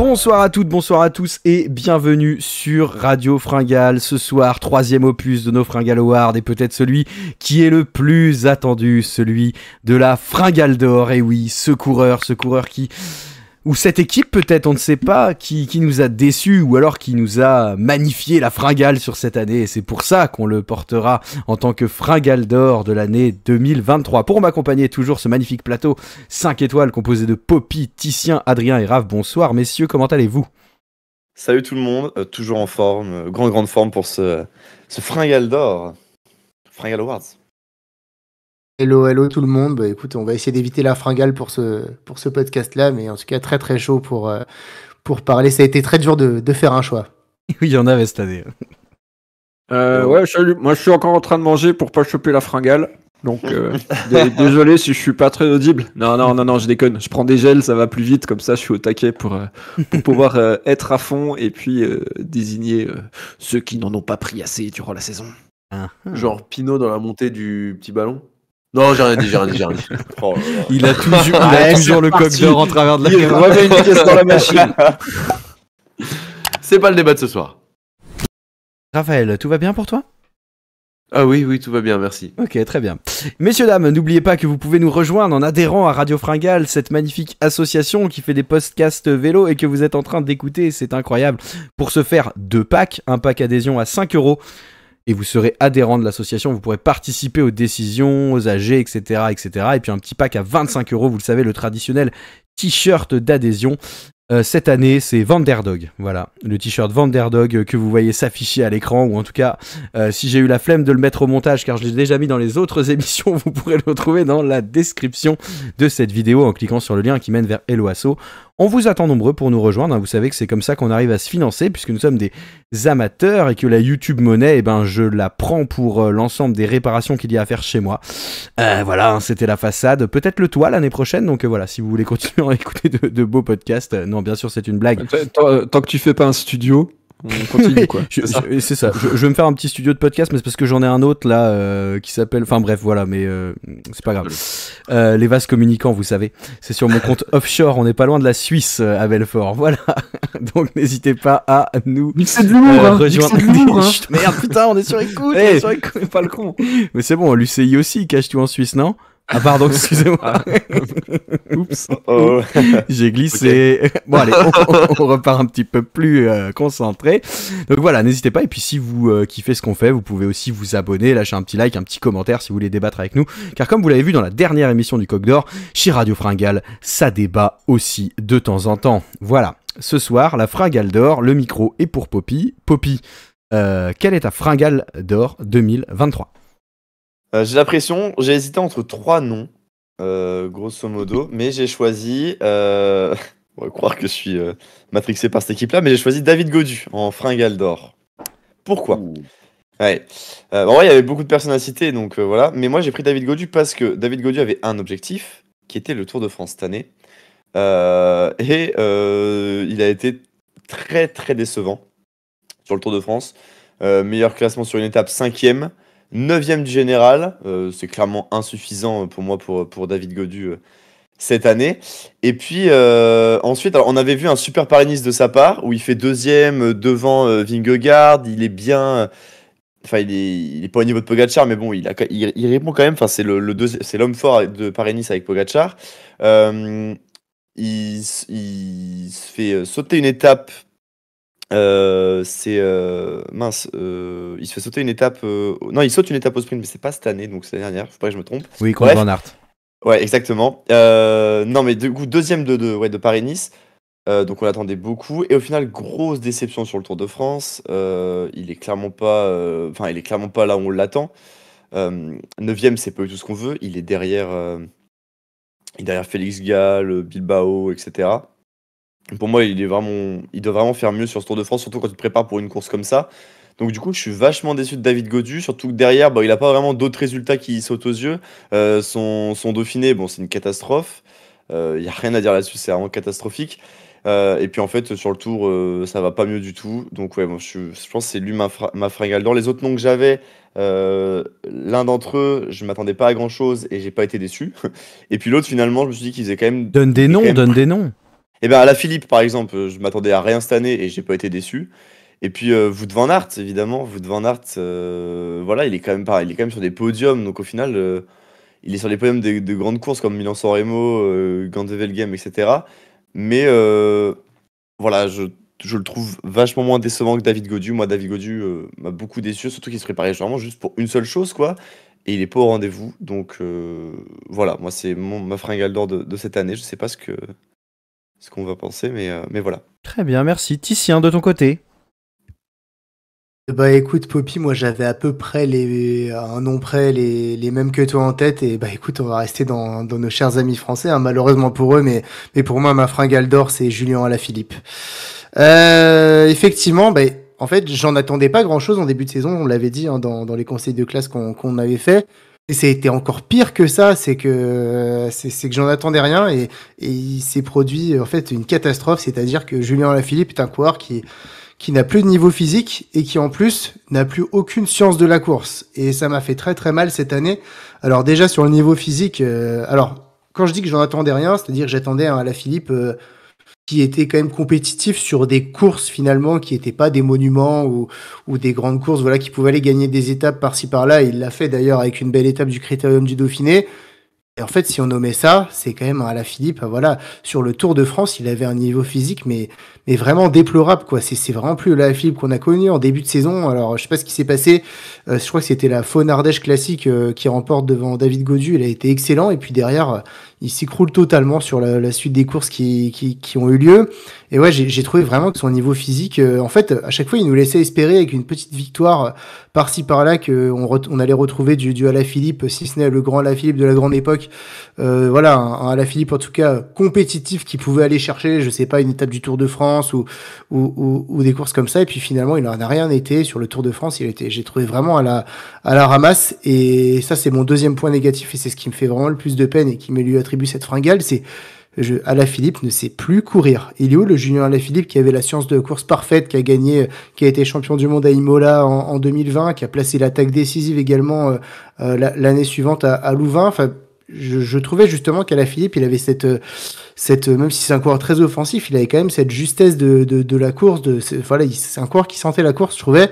Bonsoir à toutes, bonsoir à tous et bienvenue sur Radio Fringale. Ce soir, 3e opus de nos Fringale Awards et peut-être celui qui est le plus attendu, celui de la Fringale d'Or. Et oui, ce coureur qui... ou cette équipe peut-être, on ne sait pas, qui nous a déçus ou alors qui nous a magnifié la Fringale sur cette année. Et c'est pour ça qu'on le portera en tant que Fringale d'Or de l'année 2023. Pour m'accompagner toujours ce magnifique plateau 5 étoiles composé de Poppy, Titien, Adrien et Raph. Bonsoir messieurs, comment allez-vous ? Salut tout le monde, toujours en forme, grande forme pour ce Fringale d'Or, Fringale Awards. Hello tout le monde. Bah, écoute, on va essayer d'éviter la fringale pour ce podcast-là, mais en tout cas très chaud pour parler. Ça a été très dur de faire un choix. Oui, il y en avait cette année. Ouais, salut. Moi, je suis encore en train de manger pour pas choper la fringale. Donc, désolé si je suis pas très audible. Non, je déconne. Je prends des gels, ça va plus vite. Comme ça, je suis au taquet pour pouvoir être à fond et puis désigner ceux qui n'en ont pas pris assez durant la saison. Genre Pinot dans la montée du petit ballon. Non, j'ai rien dit. Oh, il a toujours le coq d'or en travers de la caméra. Il remet une pièce dans la machine. C'est pas le débat de ce soir. Raphaël, tout va bien pour toi ? Ah oui, tout va bien, merci. Ok, très bien. Messieurs, dames, n'oubliez pas que vous pouvez nous rejoindre en adhérant à Radio Fringale, cette magnifique association qui fait des podcasts vélo et que vous êtes en train d'écouter, c'est incroyable. Pour ce faire, 2 packs, un pack adhésion à 5€. Et vous serez adhérent de l'association, vous pourrez participer aux décisions, aux AG, etc. Et puis un petit pack à 25€, vous le savez, le traditionnel t-shirt d'adhésion. Cette année, c'est Vanderdog. Voilà, le t-shirt Vanderdog que vous voyez s'afficher à l'écran, ou en tout cas, si j'ai eu la flemme de le mettre au montage, car je l'ai déjà mis dans les autres émissions, vous pourrez le retrouver dans la description de cette vidéo en cliquant sur le lien qui mène vers Hello Asso. On vous attend nombreux pour nous rejoindre, vous savez que c'est comme ça qu'on arrive à se financer, puisque nous sommes des amateurs et que la YouTube monnaie, je la prends pour l'ensemble des réparations qu'il y a à faire chez moi. Voilà, c'était la façade, peut-être le toit l'année prochaine, donc voilà, si vous voulez continuer à écouter de beaux podcasts, non bien sûr c'est une blague. Tant que tu fais pas un studio... On continue quoi. C'est ça. Je vais me faire un petit studio de podcast, mais c'est parce que j'en ai un autre là qui s'appelle. Enfin bref, voilà, mais c'est pas grave. Les vases communicants, vous savez, c'est sur mon compte offshore. On n'est pas loin de la Suisse à Belfort. Voilà. Donc n'hésitez pas à nous rejoindre. Chut, merde, putain, on est sur écoute. Hey, sur écoute, pas le con. Mais c'est bon, l'UCI aussi cache tout en Suisse, non? Ah pardon, excusez-moi. Oups. Oh. J'ai glissé. Okay. Bon allez, on repart un petit peu plus concentré. Donc voilà, n'hésitez pas. Et puis si vous kiffez ce qu'on fait, vous pouvez aussi vous abonner, lâcher un petit like, un petit commentaire si vous voulez débattre avec nous. Car comme vous l'avez vu dans la dernière émission du Coq d'Or, chez Radio Fringale, ça débat aussi de temps en temps. Voilà, ce soir, la Fringale d'Or, le micro est pour Poppy. Poppy, quelle est ta Fringale d'Or 2023 ? J'ai la pression, j'ai hésité entre 3 noms, grosso modo, mais j'ai choisi, on va croire que je suis matrixé par cette équipe-là, mais j'ai choisi David Gaudu en Fringale d'Or. Pourquoi ? Ouais. En vrai, il y avait beaucoup de personnes à citer, donc voilà, mais moi j'ai pris David Gaudu parce que David Gaudu avait un objectif, qui était le Tour de France cette année, et il a été très décevant sur le Tour de France. Meilleur classement sur une étape, 5e. 9e du général, c'est clairement insuffisant pour moi pour David Gaudu cette année. Et puis ensuite, alors, on avait vu un super Paris-Nice de sa part, où il fait 2e devant Vingegaard, il est bien... Enfin, il est pas au niveau de Pogacar, mais bon, il répond quand même. Enfin, c'est c'est l'homme fort de Paris-Nice avec Pogacar. Il se fait sauter une étape... il se fait sauter une étape. Non, il saute une étape au sprint, mais c'est pas cette année, donc c'est l'année dernière. Faut pas que je me trompe. Oui, contre Van Aert. Ouais, exactement. Non, mais du coup, 2e de Paris-Nice. Donc on l'attendait beaucoup. Et au final, grosse déception sur le Tour de France. Il est clairement pas. Il est clairement pas là où on l'attend. 9e, c'est pas du tout ce qu'on veut. Il est derrière Félix Gall, Bilbao, etc. Pour moi, il doit vraiment faire mieux sur ce Tour de France, surtout quand tu te prépares pour une course comme ça. Donc du coup, je suis vachement déçu de David Gaudu, surtout que derrière, il n'a pas vraiment d'autres résultats qui sautent aux yeux. Son Dauphiné, c'est une catastrophe. Il n'y a rien à dire là-dessus, c'est vraiment catastrophique. Et puis en fait, sur le Tour, ça va pas mieux du tout. Donc ouais, je pense que c'est lui ma Fringale d'Or. Les autres noms que j'avais, l'un d'entre eux, je m'attendais pas à grand-chose et j'ai pas été déçu. Et puis l'autre, finalement, je me suis dit qu'il faisait quand même... Donne des noms. Et bien, à la Philippe, par exemple, je m'attendais à rien cette année et j'ai pas été déçu. Et puis, Wout van Aert, évidemment. Wout van Aert, voilà, il est quand même sur des podiums. Donc, au final, il est sur les podiums de grandes courses comme Milan-San Remo, Gand-Wevelgem, etc. Mais voilà, je le trouve vachement moins décevant que David Gaudu. Moi, David Gaudu m'a beaucoup déçu, surtout qu'il se préparait vraiment juste pour une seule chose, quoi. Et il est pas au rendez-vous. Donc, voilà, moi, c'est ma fringale d'or de cette année. Je sais pas ce qu'on va penser, mais voilà. Très bien, merci. Titien, de ton côté. Bah écoute Poppy, moi j'avais à peu près à un nom près les mêmes que toi en tête et bah écoute on va rester dans nos chers amis français, hein, malheureusement pour eux mais pour moi ma fringale d'or c'est Julien Alaphilippe. Effectivement, bah, en fait j'en attendais pas grand chose en début de saison, on l'avait dit hein, dans les conseils de classe qu'on avait fait. Et c'était encore pire que ça, c'est que j'en attendais rien et il s'est produit en fait une catastrophe, c'est-à-dire que Julien Alaphilippe est un coureur qui n'a plus de niveau physique et qui en plus n'a plus aucune science de la course. Et ça m'a fait très très mal cette année. Alors déjà sur le niveau physique, alors quand je dis que j'en attendais rien, c'est-à-dire que j'attendais un Alaphilippe qui était quand même compétitif sur des courses finalement qui n'étaient pas des monuments ou des grandes courses, voilà, qui pouvaient aller gagner des étapes par-ci par-là. Il l'a fait d'ailleurs avec une belle étape du Critérium du Dauphiné. Et en fait, si on nommait ça, c'est quand même un Alaphilippe. Voilà, sur le Tour de France, il avait un niveau physique, mais vraiment déplorable, quoi. C'est vraiment plus le Alaphilippe qu'on a connu en début de saison. Alors, je sais pas ce qui s'est passé. Je crois que c'était la Faune Ardèche classique qui remporte devant David Gaudu. Il a été excellent. Et puis derrière, il s'écroule totalement sur la suite des courses qui ont eu lieu. Et ouais, j'ai trouvé vraiment que son niveau physique, en fait, à chaque fois, il nous laissait espérer avec une petite victoire par-ci par-là qu'on allait retrouver du Alaphilippe, si ce n'est le grand Alaphilippe de la grande époque. Voilà, un Alaphilippe en tout cas compétitif qui pouvait aller chercher, je sais pas, une étape du Tour de France ou des courses comme ça. Et puis finalement, il en a rien été sur le Tour de France. J'ai trouvé vraiment à la ramasse. Et ça, c'est mon deuxième point négatif et c'est ce qui me fait vraiment le plus de peine et qui me lui attribue cette fringale, c'est Alaphilippe ne sait plus courir. Il est où le Julien Alaphilippe qui avait la science de course parfaite, qui a gagné, qui a été champion du monde à Imola en 2020, qui a placé l'attaque décisive également l'année suivante à Louvain. Enfin, je trouvais justement qu'Alaphilippe, il avait cette même si c'est un coureur très offensif, il avait quand même cette justesse de la course. Voilà, c'est un coureur qui sentait la course, je trouvais.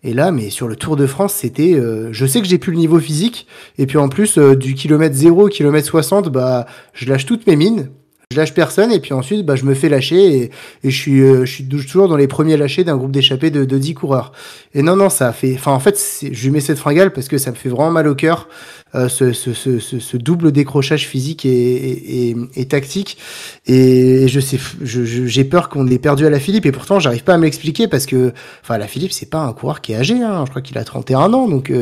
Et là, mais sur le Tour de France, c'était, je sais que j'ai plus le niveau physique, et puis en plus, du kilomètre 0 au kilomètre 60, bah, je lâche toutes mes mines, je lâche personne, et puis ensuite, bah, je me fais lâcher, et je suis toujours dans les premiers lâchés d'un groupe d'échappés de 10 coureurs. Et non, ça a fait, enfin, en fait, je lui mets cette fringale parce que ça me fait vraiment mal au cœur, ce double décrochage physique et tactique. Et j'ai peur qu'on ait perdu Alaphilippe, et pourtant, j'arrive pas à me l'expliquer parce que, enfin, Alaphilippe, c'est pas un coureur qui est âgé, hein. Je crois qu'il a 31 ans, donc,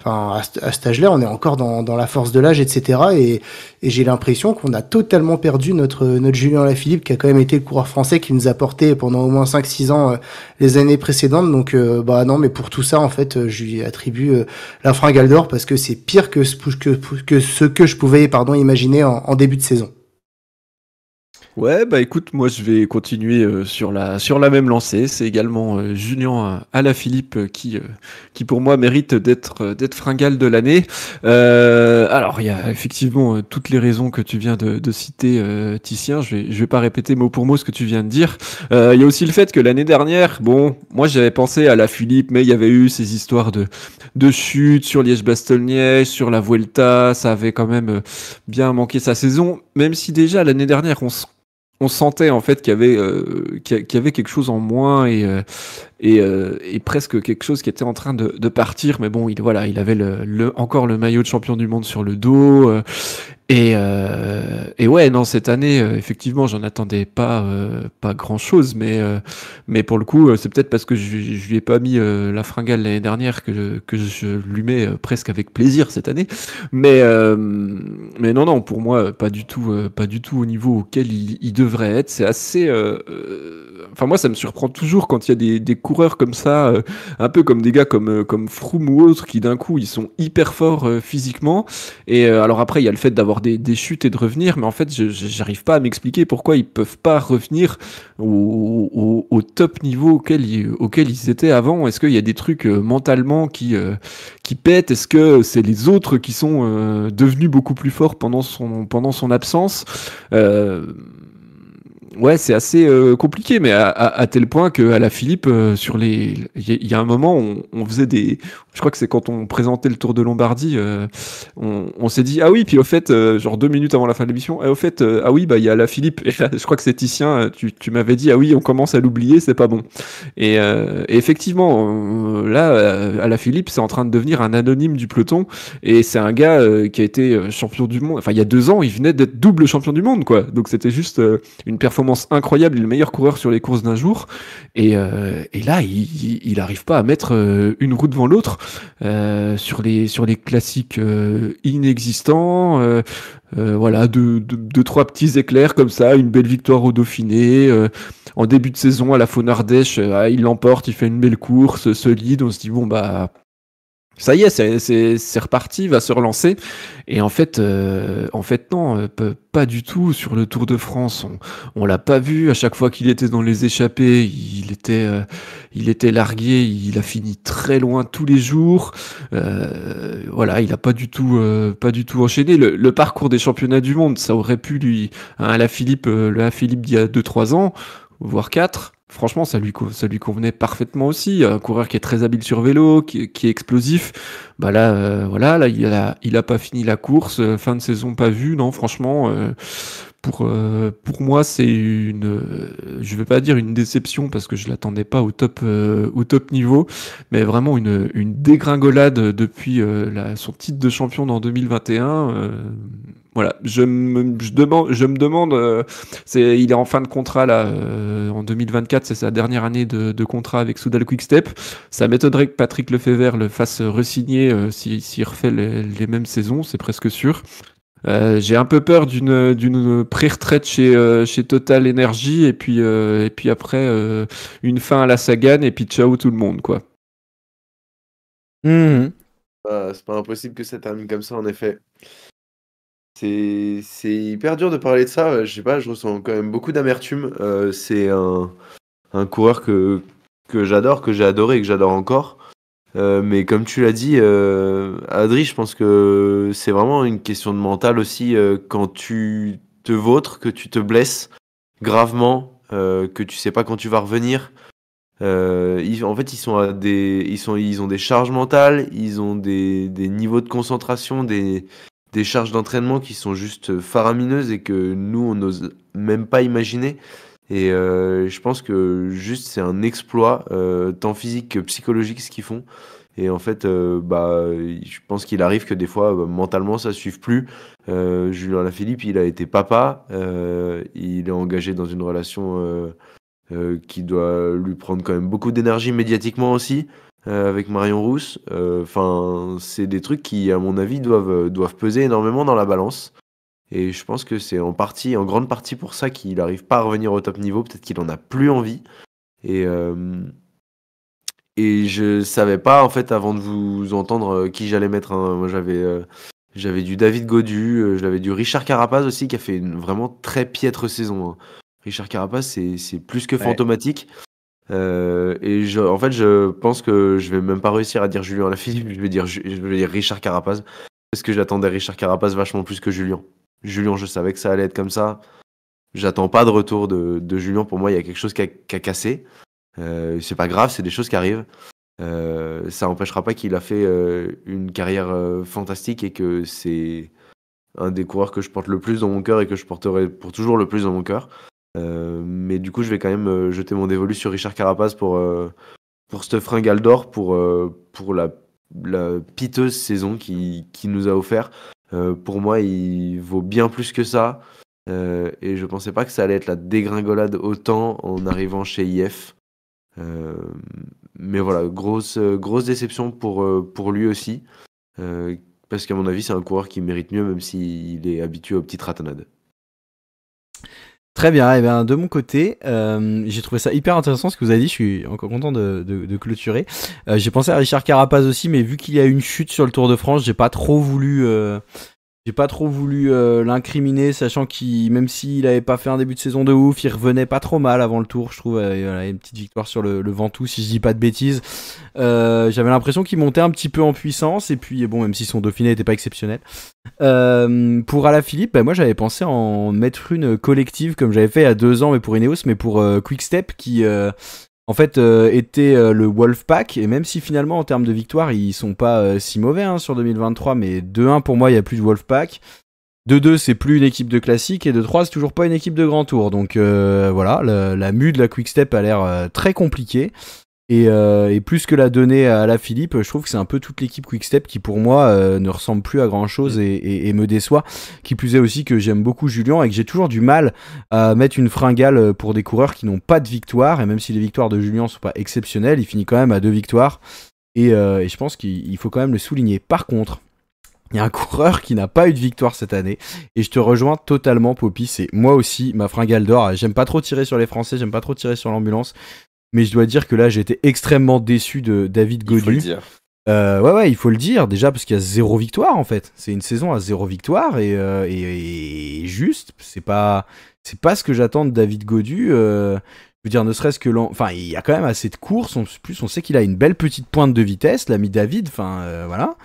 enfin, à cet âge-là, on est encore dans la force de l'âge, etc. Et j'ai l'impression qu'on a totalement perdu notre Julien Alaphilippe, qui a quand même été le coureur français qui nous a porté pendant au moins 5-6 ans, les années précédentes. Donc, bah, non, mais pour tout ça, en fait, je lui attribue la fringale d'or parce que c'est pire que ce que je pouvais, imaginer en début de saison. Ouais, bah écoute, moi je vais continuer sur la même lancée. C'est également Julien Alaphilippe qui pour moi mérite d'être fringale de l'année. Alors il y a effectivement toutes les raisons que tu viens de citer, Titien. Je vais pas répéter mot pour mot ce que tu viens de dire. Il y a aussi le fait que l'année dernière, bon, moi j'avais pensé à Alaphilippe, mais il y avait eu ces histoires de chute sur Liège-Bastogne-Liège, sur la Vuelta. Ça avait quand même bien manqué sa saison, même si déjà l'année dernière on sentait en fait qu'il y avait quelque chose en moins et presque quelque chose qui était en train de partir, mais bon, il avait encore le maillot de champion du monde sur le dos. Et ouais, non, cette année, effectivement, j'en attendais pas grand chose, mais pour le coup, c'est peut-être parce que je lui ai pas mis la fringale l'année dernière que je lui mets presque avec plaisir cette année. Mais non, pour moi, pas du tout au niveau auquel il devrait être. C'est assez, enfin moi, ça me surprend toujours quand il y a des coureurs comme ça, un peu comme des gars comme Froome ou autres, qui d'un coup ils sont hyper forts physiquement. Et alors après, il y a le fait d'avoir des chutes et de revenir, mais en fait, j'arrive pas à m'expliquer pourquoi ils peuvent pas revenir au top niveau auquel ils étaient avant. Est-ce qu'il y a des trucs mentalement qui pètent? Est-ce que c'est les autres qui sont devenus beaucoup plus forts pendant son absence? Ouais, c'est assez compliqué, mais à tel point que à la Philippe, il y a un moment, on faisait je crois que c'est quand on présentait le Tour de Lombardie, on s'est dit ah oui, puis au fait, genre 2 minutes avant la fin de l'émission, au fait, ah oui, bah il y a la Philippe. Et là, je crois que c'est Titien, tu m'avais dit ah oui, on commence à l'oublier, c'est pas bon. Et effectivement, là, à la Philippe, c'est en train de devenir un anonyme du peloton, et c'est un gars qui a été champion du monde. Enfin, il y a 2 ans, il venait d'être double champion du monde, quoi. Donc c'était juste une performance incroyable, il est le meilleur coureur sur les courses d'un jour, et là il arrive pas à mettre une roue devant l'autre sur les classiques inexistants. Voilà, deux, trois petits éclairs comme ça, une belle victoire au Dauphiné. En début de saison à la Faune-Ardèche, il l'emporte, il fait une belle course solide, on se dit bon bah ça y est, c'est reparti, il va se relancer. Et en fait non, pas du tout. Sur le Tour de France, on l'a pas vu. À chaque fois qu'il était dans les échappées, il était largué. Il a fini très loin tous les jours. Voilà, il a pas du tout enchaîné. Le parcours des championnats du monde, ça aurait pu lui, hein, le Philippe d'il y a 2-3 ans, voire 4. Franchement, ça lui convenait parfaitement aussi. Un coureur qui est très habile sur vélo, qui est explosif. Bah là, voilà, là il a pas fini la course. Fin de saison pas vue. Non, franchement, pour moi, c'est je vais pas dire une déception parce que je l'attendais pas au top niveau, mais vraiment une dégringolade depuis son titre de champion en 2021. Voilà, je me demande, il est en fin de contrat là, en 2024, c'est sa dernière année de contrat avec Soudal Quick-Step. Ça m'étonnerait que Patrick Lefebvre le fasse re-signer s'il refait les mêmes saisons, c'est presque sûr. J'ai un peu peur d'une pré-retraite chez Total Energy et puis après une fin à la Sagan et puis ciao tout le monde, quoi. Mhm. C'est pas impossible que ça termine comme ça, en effet. C'est hyper dur de parler de ça. Je sais pas, je ressens quand même beaucoup d'amertume. C'est un coureur que j'adore, que j'ai adoré et que j'adore encore. Mais comme tu l'as dit, Adri, je pense que c'est vraiment une question de mental aussi. Quand tu te vautres, que tu te blesses gravement, que tu sais pas quand tu vas revenir. En fait, ils ont des charges mentales, ils ont des niveaux de concentration, des charges d'entraînement qui sont juste faramineuses et que nous, on n'ose même pas imaginer. Et je pense que juste c'est un exploit, tant physique que psychologique, ce qu'ils font. Et en fait, je pense qu'il arrive que des fois, mentalement, ça ne suive plus. Julien Alaphilippe, il a été papa. Il est engagé dans une relation qui doit lui prendre quand même beaucoup d'énergie médiatiquement aussi. Avec Marion Rousse. Enfin, c'est des trucs qui, à mon avis, doivent peser énormément dans la balance. Et je pense que c'est en grande partie pour ça qu'il n'arrive pas à revenir au top niveau. Peut-être qu'il en a plus envie. Et je savais pas, en fait, avant de vous entendre, qui j'allais mettre. Moi, j'avais du David Gaudu, j'avais du Richard Carapaz aussi, qui a fait une vraiment très piètre saison. Hein. Richard Carapaz, c'est plus que fantomatique. En fait, je pense que je vais même pas réussir à dire Julien Alaphilippe, je vais dire Richard Carapaz, parce que j'attendais Richard Carapaz vachement plus que Julien. Julien, je savais que ça allait être comme ça. J'attends pas de retour de Julien. Pour moi, il y a quelque chose qui a cassé. C'est pas grave, c'est des choses qui arrivent. Ça n'empêchera pas qu'il a fait une carrière fantastique et que c'est un des coureurs que je porte le plus dans mon cœur et que je porterai pour toujours le plus dans mon cœur. Mais du coup, je vais quand même jeter mon dévolu sur Richard Carapaz pour cette fringale d'or, pour la piteuse saison qu'il nous a offert. Pour moi, il vaut bien plus que ça. Et je pensais pas que ça allait être la dégringolade autant en arrivant chez IF. Mais voilà, grosse déception pour lui aussi. Parce qu'à mon avis, c'est un coureur qui mérite mieux, même s'il est habitué aux petites ratonnades. Très bien, et bien de mon côté, j'ai trouvé ça hyper intéressant ce que vous avez dit, je suis encore content de clôturer. J'ai pensé à Richard Carapaz aussi, mais vu qu'il y a eu une chute sur le Tour de France, j'ai pas trop voulu J'ai pas trop voulu l'incriminer, sachant qu'il, même s'il avait pas fait un début de saison de ouf, il revenait pas trop mal avant le tour, je trouve. Voilà, une petite victoire sur le Ventoux, si je dis pas de bêtises. J'avais l'impression qu'il montait un petit peu en puissance, et puis bon, même si son Dauphiné était pas exceptionnel. Pour Alaphilippe, bah, moi j'avais pensé en mettre une collective, comme j'avais fait il y a 2 ans, mais pour Ineos, mais pour Quick-Step, qui en fait était le Wolfpack, et même si finalement en termes de victoire ils sont pas si mauvais hein, sur 2023, mais 2-1 pour moi il y a plus de Wolfpack, 2-2 c'est plus une équipe de classique, et 2-3 c'est toujours pas une équipe de grand tour, donc voilà, la mue de la Quick-Step a l'air très compliquée. Et plus que la donnée à Alaphilippe, je trouve que c'est un peu toute l'équipe Quick-Step qui pour moi ne ressemble plus à grand chose et me déçoit. Qui plus est aussi que j'aime beaucoup Julien et que j'ai toujours du mal à mettre une fringale pour des coureurs qui n'ont pas de victoire, et même si les victoires de Julien sont pas exceptionnelles, il finit quand même à 2 victoires, et je pense qu'il faut quand même le souligner. Par contre, il y a un coureur qui n'a pas eu de victoire cette année, et je te rejoins totalement, Poppy, c'est moi aussi ma fringale d'or. J'aime pas trop tirer sur les Français, j'aime pas trop tirer sur l'ambulance, mais je dois dire que là, j'ai été extrêmement déçu de David Gaudu. Il faut le dire. Ouais, il faut le dire, déjà parce qu'il y a 0 victoire en fait. C'est une saison à 0 victoire, et juste, c'est pas ce que j'attends de David Gaudu. Je veux dire, ne serait-ce que enfin, il y a quand même assez de courses. En plus, on sait qu'il a une belle petite pointe de vitesse, l'ami David. Enfin, voilà.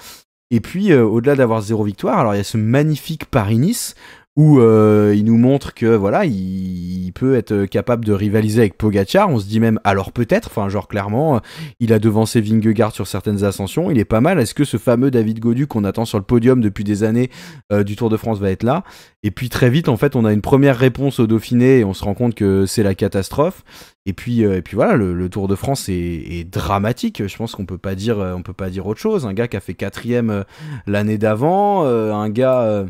Et puis, au-delà d'avoir 0 victoire, alors il y a ce magnifique Paris-Nice où il nous montre que voilà, il peut être capable de rivaliser avec Pogacar. On se dit même alors peut-être, enfin genre clairement, il a devancé Vingegaard sur certaines ascensions, il est pas mal. Est-ce que ce fameux David Gaudu qu'on attend sur le podium depuis des années du Tour de France va être là? Et puis très vite en fait, on a une première réponse au Dauphiné et on se rend compte que c'est la catastrophe. Et puis voilà, le Tour de France est dramatique. Je pense qu'on peut pas dire autre chose. Un gars qui a fait 4ème l'année d'avant, un gars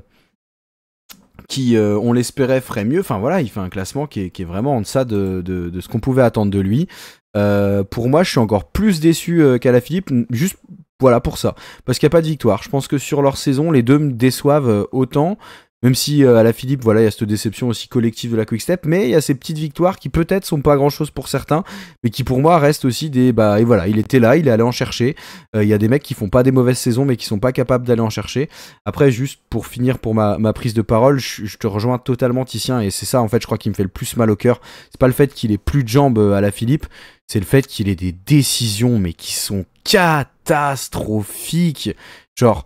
qui, on l'espérait, ferait mieux. Enfin voilà, il fait un classement qui est vraiment en deçà de ce qu'on pouvait attendre de lui. Pour moi, je suis encore plus déçu qu'Alaphilippe, juste voilà pour ça. Parce qu'il n'y a pas de victoire. Je pense que sur leur saison, les deux me déçoivent autant. Même si Alaphilippe, voilà, il y a cette déception aussi collective de la Quick-Step, mais il y a ces petites victoires qui peut-être sont pas grand-chose pour certains, mais qui pour moi restent aussi des... et voilà, il était là, il est allé en chercher. Il y a des mecs qui font pas des mauvaises saisons, mais qui sont pas capables d'aller en chercher. Après, juste pour finir pour ma prise de parole, je te rejoins totalement, Titien, et c'est ça en fait, je crois, qui me fait le plus mal au cœur. C'est pas le fait qu'il ait plus de jambes Alaphilippe, c'est le fait qu'il ait des décisions, mais qui sont catastrophiques. Genre,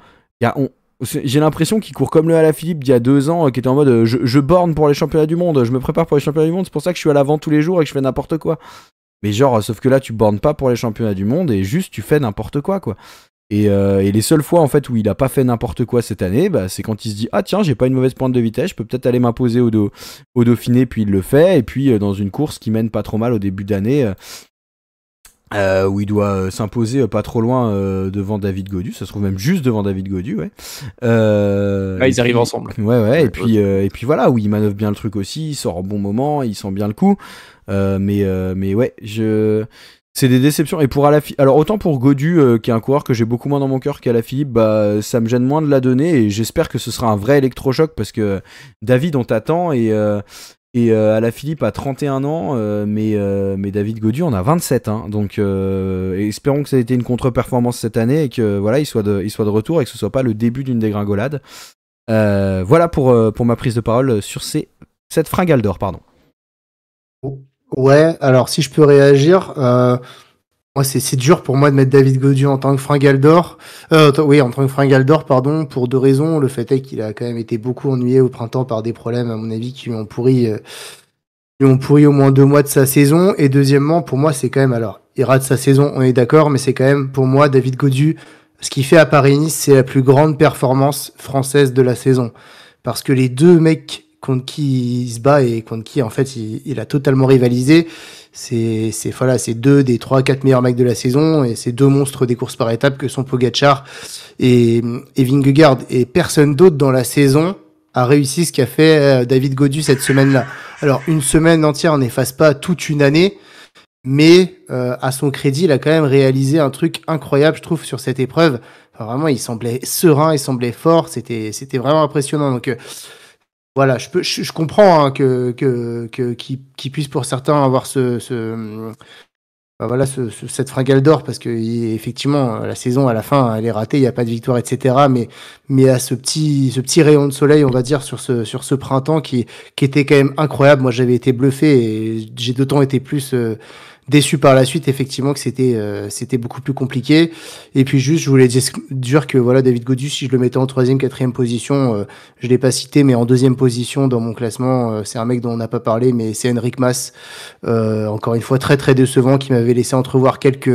j'ai l'impression qu'il court comme le Alaphilippe d'il y a 2 ans, qui était en mode je borne pour les championnats du monde, je me prépare pour les championnats du monde, c'est pour ça que je suis à l'avant tous les jours et que je fais n'importe quoi. Mais genre, sauf que là, tu bornes pas pour les championnats du monde et juste tu fais n'importe quoi. Et les seules fois en fait où il a pas fait n'importe quoi cette année, c'est quand il se dit ah tiens, j'ai pas une mauvaise pointe de vitesse, je peux peut-être aller m'imposer au Dauphiné, puis il le fait. Et puis dans une course qui mène pas trop mal au début d'année, où il doit s'imposer pas trop loin devant David Gaudu, ça se trouve même juste devant David Gaudu, ouais. Ils arrivent ensemble. Ouais, et puis voilà, où il manœuvre bien le truc aussi, il sort au bon moment, il sent bien le coup. Mais ouais, c'est des déceptions. Et pour Alaphilippe, alors autant pour Gaudu, qui est un coureur que j'ai beaucoup moins dans mon cœur qu'Alaphilippe, ça me gêne moins de la donner, et j'espère que ce sera un vrai électrochoc, parce que David, on t'attend, et Alaphilippe a 31 ans, mais David Gaudu en a 27, hein. Donc espérons que ça ait été une contre-performance cette année, et que voilà, il soit de retour, et que ce soit pas le début d'une dégringolade. Voilà pour ma prise de parole sur cette fringale d'or, pardon. Ouais, alors si je peux réagir, moi c'est dur pour moi de mettre David Gaudu en tant que fringale d'or. En tant que fringale d'or, pardon, pour 2 raisons. Le fait est qu'il a quand même été beaucoup ennuyé au printemps par des problèmes, à mon avis, qui lui ont pourri au moins 2 mois de sa saison. Et deuxièmement, pour moi, c'est quand même, alors, il rate sa saison, on est d'accord, mais c'est quand même, pour moi, David Gaudu, ce qu'il fait à Paris-Nice, c'est la plus grande performance française de la saison. Parce que les 2 mecs contre qui il se bat et contre qui en fait il a totalement rivalisé, c'est 2 des 3-4 meilleurs mecs de la saison, et c'est 2 monstres des courses par étapes que sont Pogacar et Vingegaard, et personne d'autre dans la saison a réussi ce qu'a fait David Gaudu cette semaine-là. Alors une semaine entière n'efface pas toute une année, mais à son crédit, il a quand même réalisé un truc incroyable, je trouve, sur cette épreuve. Enfin, vraiment, il semblait serein, il semblait fort, c'était vraiment impressionnant. Donc voilà, je comprends, hein, qu'il puisse pour certains avoir ce voilà, cette fringale d'or, parce que effectivement, la saison à la fin, elle est ratée, il n'y a pas de victoire, etc. Mais à ce petit rayon de soleil, on va dire, sur ce printemps qui était quand même incroyable. Moi, j'avais été bluffé et j'ai d'autant été plus déçu par la suite, effectivement, que c'était beaucoup plus compliqué. Et puis juste, je voulais dire que voilà, David Gaudu, si je le mettais en 3e, 4e position, je l'ai pas cité, mais en 2e position dans mon classement, c'est un mec dont on n'a pas parlé, mais c'est Enric Mas, encore une fois très très décevant, qui m'avait laissé entrevoir quelques.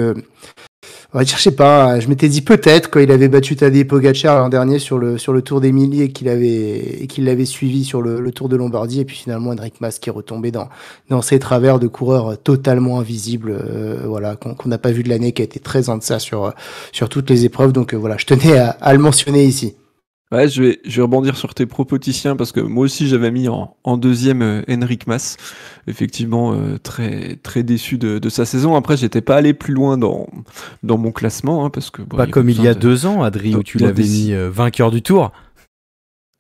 Ouais, je sais pas, je m'étais dit peut-être quand il avait battu Tadej Pogacar l'an dernier sur le Tour d'Émilie et qu'il l'avait suivi sur le Tour de Lombardie, et puis finalement Enric Mas qui est retombé dans ses travers de coureur totalement invisible, voilà, qu'on n'a pas vu de l'année, qui a été très en deçà sur toutes les épreuves. Donc voilà, je tenais à le mentionner ici. Ouais, je vais rebondir sur tes propos, Titien, parce que moi aussi j'avais mis en 2e Enric Mas. Effectivement, très très déçu de sa saison. Après, j'étais pas allé plus loin dans mon classement, hein, parce que pas comme il y a 2 ans, Adri, où tu l'avais mis vainqueur du Tour.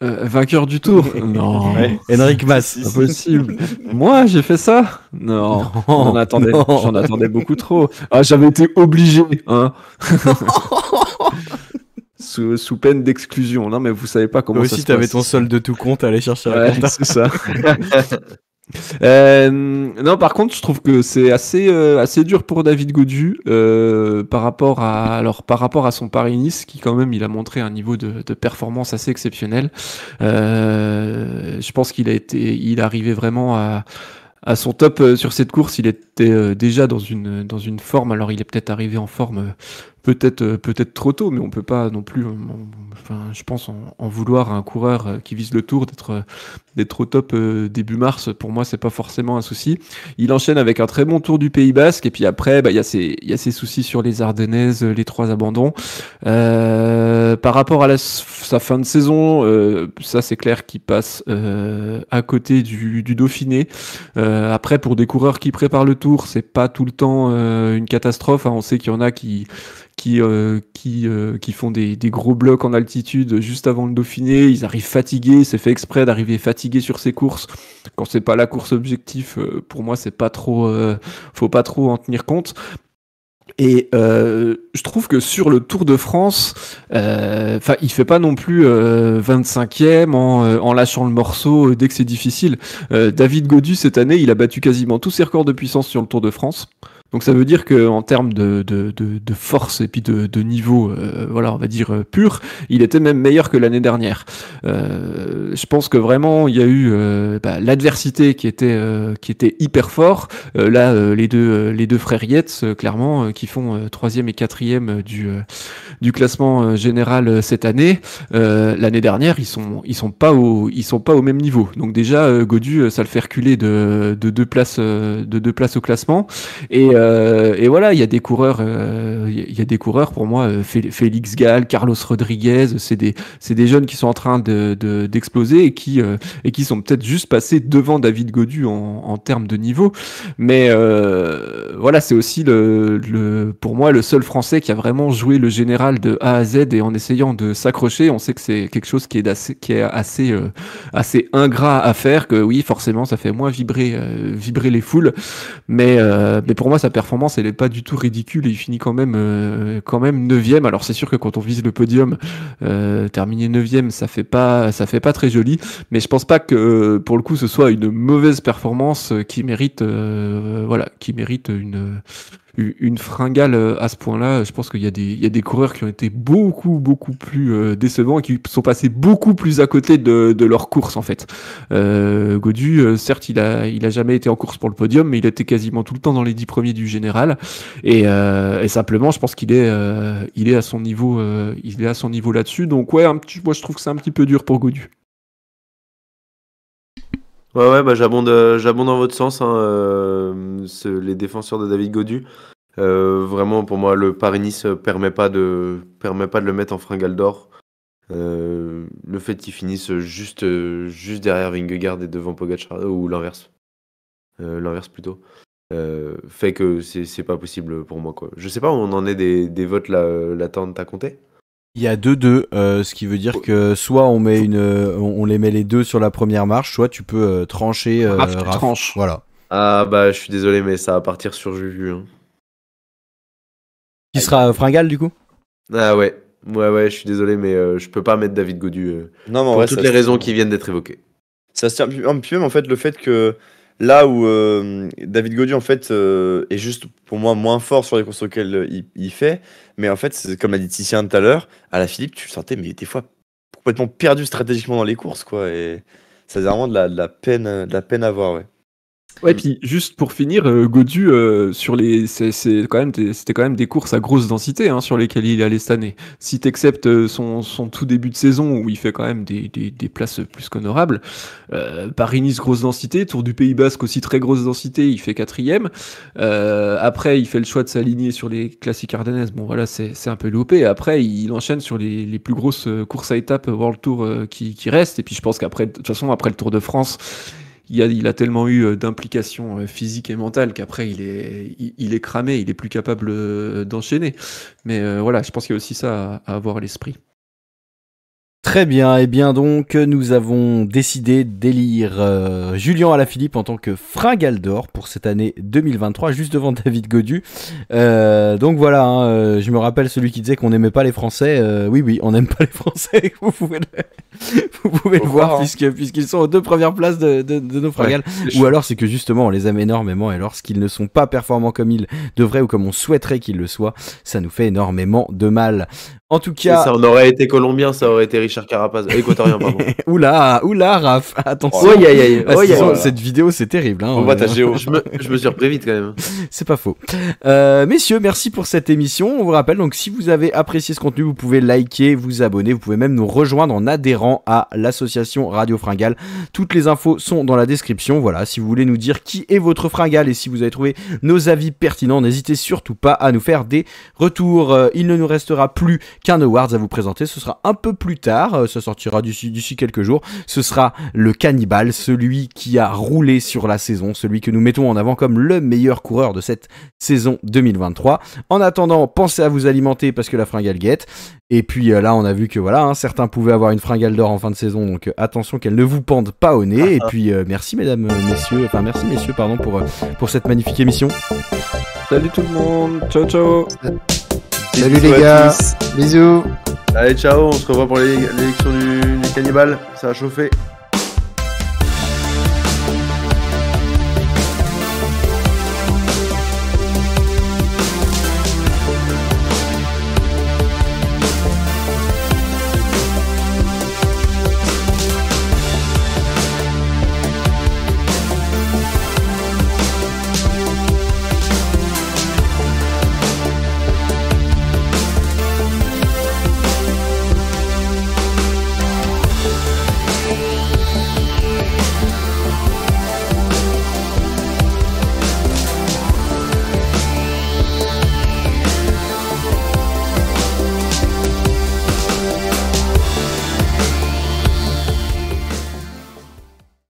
Vainqueur du Tour? Non. Ouais. Enric Mas. C'est impossible. Moi, j'ai fait ça? Non. J'en attendais beaucoup trop. Ah, j'avais été obligé, hein. Sous peine d'exclusion. Non, mais vous savez pas comment toi ça aussi, se passe. t'avais ton solde de tout compte à aller chercher la compta. C'est ça. Non, par contre, je trouve que c'est assez dur pour David Gaudu par rapport à son Paris-Nice, qui quand même il a montré un niveau de performance assez exceptionnel. Je pense qu'il est arrivé vraiment à son top sur cette course. Il était déjà dans une forme. Alors il est peut-être arrivé en forme peut-être trop tôt, mais on peut pas non plus, je pense, en vouloir à un coureur qui vise le Tour d'être au top début mars. Pour moi, c'est pas forcément un souci. Il enchaîne avec un très bon Tour du Pays Basque, et puis après, il y a ces soucis sur les Ardennaises, les 3 abandons. Par rapport à sa fin de saison, ça c'est clair qu'il passe à côté du Dauphiné. Après, pour des coureurs qui préparent le Tour, c'est pas tout le temps une catastrophe, hein. On sait qu'il y en a qui font des gros blocs en altitude juste avant le Dauphiné. Ils arrivent fatigués, c'est fait exprès d'arriver fatigué sur ces courses. Quand c'est pas la course objectif, pour moi c'est pas trop, faut pas trop en tenir compte. Et je trouve que sur le Tour de France, il fait pas non plus 25e en lâchant le morceau dès que c'est difficile. David Gaudu, cette année, il a battu quasiment tous ses records de puissance sur le Tour de France. Donc ça veut dire que en termes de force et puis de niveau, voilà, on va dire pur, il était même meilleur que l'année dernière. Je pense que vraiment il y a eu l'adversité qui était hyper fort. Là, les deux frères Yates, clairement, qui font 3e et 4e du classement général cette année. L'année dernière, ils sont pas au même niveau. Donc déjà, Gaudu, ça le fait reculer de 2 places au classement. Et voilà, il y a des coureurs pour moi, Félix Gall, Carlos Rodriguez, c'est des jeunes qui sont en train d'exploser et qui sont peut-être juste passés devant David Gaudu en termes de niveau. Mais voilà, c'est aussi pour moi le seul Français qui a vraiment joué le général de A à Z, et en essayant de s'accrocher. On sait que c'est quelque chose qui est assez ingrat à faire, que oui, forcément ça fait moins vibrer les foules, mais pour moi sa performance elle est pas du tout ridicule, et il finit quand même 9e. Alors c'est sûr que quand on vise le podium, terminer 9e ça fait pas très joli, mais je pense pas que pour le coup ce soit une mauvaise performance qui mérite une fringale à ce point-là. Je pense qu'il y a des coureurs qui ont été beaucoup plus décevants et qui sont passés beaucoup plus à côté de leur course en fait. Gaudu, certes il a jamais été en course pour le podium, mais il était quasiment tout le temps dans les 10 premiers du général, et simplement je pense qu'il est à son niveau là-dessus. Donc ouais, moi je trouve que c'est un petit peu dur pour Gaudu. Ouais, j'abonde dans votre sens, hein, les défenseurs de David Gaudu. Vraiment, pour moi, le Paris-Nice permet pas de le mettre en fringale d'or. Le fait qu'il finisse juste derrière Vingegaard et devant Pogacar, ou l'inverse plutôt, fait que c'est pas possible pour moi, quoi. Je sais pas où on en est des votes là, t'as compté? Il y a 2-2, ce qui veut dire que soit on les met les deux sur la première marche, soit tu peux trancher. Raph, tu tranches. Voilà. Ah bah je suis désolé, mais ça va partir sur Juju, hein. Qui sera Fringale du coup? Ah ouais. Ouais, je suis désolé, mais je peux pas mettre David Godu Non, mais en pour vrai, toutes ça les se- raisons qui viennent d'être évoquées. Ça se tient. Puis même, en fait, le fait que là où David Gaudu, en fait, est juste pour moi moins fort sur les courses auxquelles il fait, mais en fait, c'est comme l'a dit Titian tout à l'heure, à la Philippe, tu le sentais, mais des fois complètement perdu stratégiquement dans les courses, quoi. Et ça faisait vraiment de la peine à voir, ouais. Ouais, puis juste pour finir, Godu, sur les, c'est quand même c'était quand même des courses à grosse densité sur lesquelles il est allé cette année. Si t'acceptes son tout début de saison où il fait quand même des places plus qu'honorables, Paris-Nice grosse densité, Tour du Pays Basque aussi très grosse densité, il fait 4e. Après, il fait le choix de s'aligner sur les classiques ardennaises. Bon voilà, c'est un peu loupé. Après, il enchaîne sur les plus grosses courses à étapes World Tour qui restent. Et puis je pense qu'après, de toute façon, après le Tour de France, il a tellement eu d'implications physiques et mentales qu'après il est cramé, il est plus capable d'enchaîner. Mais voilà, je pense qu'il y a aussi ça à avoir à l'esprit. Très bien, et bien donc nous avons décidé d'élire Julien Alaphilippe en tant que Fringale d'or pour cette année 2023, juste devant David Gaudu. Donc voilà, je me rappelle celui qui disait qu'on n'aimait pas les Français. Oui, on n'aime pas les Français. Vous pouvez le voir puisqu'ils sont aux 2 premières places de nos Fringales. Ouais, ou alors c'est que justement on les aime énormément et lorsqu'ils ne sont pas performants comme ils devraient ou comme on souhaiterait qu'ils le soient, ça nous fait énormément de mal. En tout cas, ça, on aurait été colombien, ça aurait été Richard Carapaz, équatorien pardon. oula, Raph, attention. Cette vidéo, c'est terrible. On voit ta géo. Je me suis repris vite quand même. C'est pas faux. Messieurs, merci pour cette émission. On vous rappelle donc si vous avez apprécié ce contenu, vous pouvez liker, vous abonner, vous pouvez même nous rejoindre en adhérant à l'association Radio Fringale. Toutes les infos sont dans la description. Voilà, si vous voulez nous dire qui est votre Fringale et si vous avez trouvé nos avis pertinents, n'hésitez surtout pas à nous faire des retours. Il ne nous restera plus qu'un awards à vous présenter, ce sera un peu plus tard, ça sortira d'ici quelques jours, ce sera le Cannibal, celui qui a roulé sur la saison, celui que nous mettons en avant comme le meilleur coureur de cette saison 2023. En attendant, pensez à vous alimenter parce que la fringale guette, et puis là on a vu que voilà, certains pouvaient avoir une fringale d'or en fin de saison, donc attention qu'elle ne vous pende pas au nez, et puis merci messieurs pour cette magnifique émission. Salut tout le monde, ciao. Salut les gars, bisous. Allez, ciao, on se revoit pour l'élection du cannibale, ça a chauffé.